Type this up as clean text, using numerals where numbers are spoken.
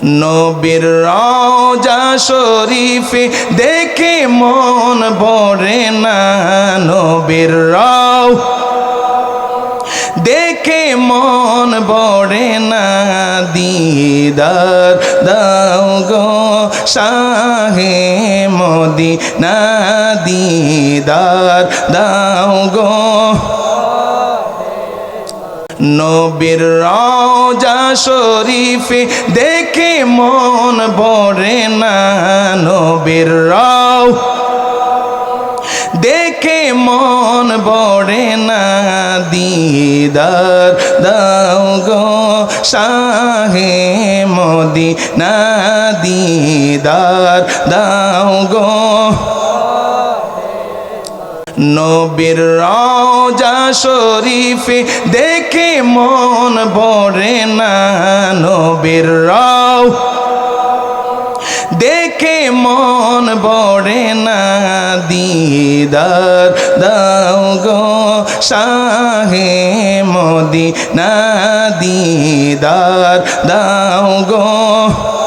নবীর রওজা শরীফে দেখে মন ভরে না, নবীর দেখে মন ভরে না, দিদার দাও গো শাহে মদিনা, দিদার দাও গো। নবীর রওজা শরীফে দেখে মন ভরে না, নবীর দেখে মন ভরে না, দিদার দাও গো শাহে মদিনা, দিদার দাও গো। নবীর রওজা শরীফে দেখে মন ভরে না, নবীর দেখে মন ভরে না, দিদার দাও গো শাহে মদিনা, দিদার দাও গো।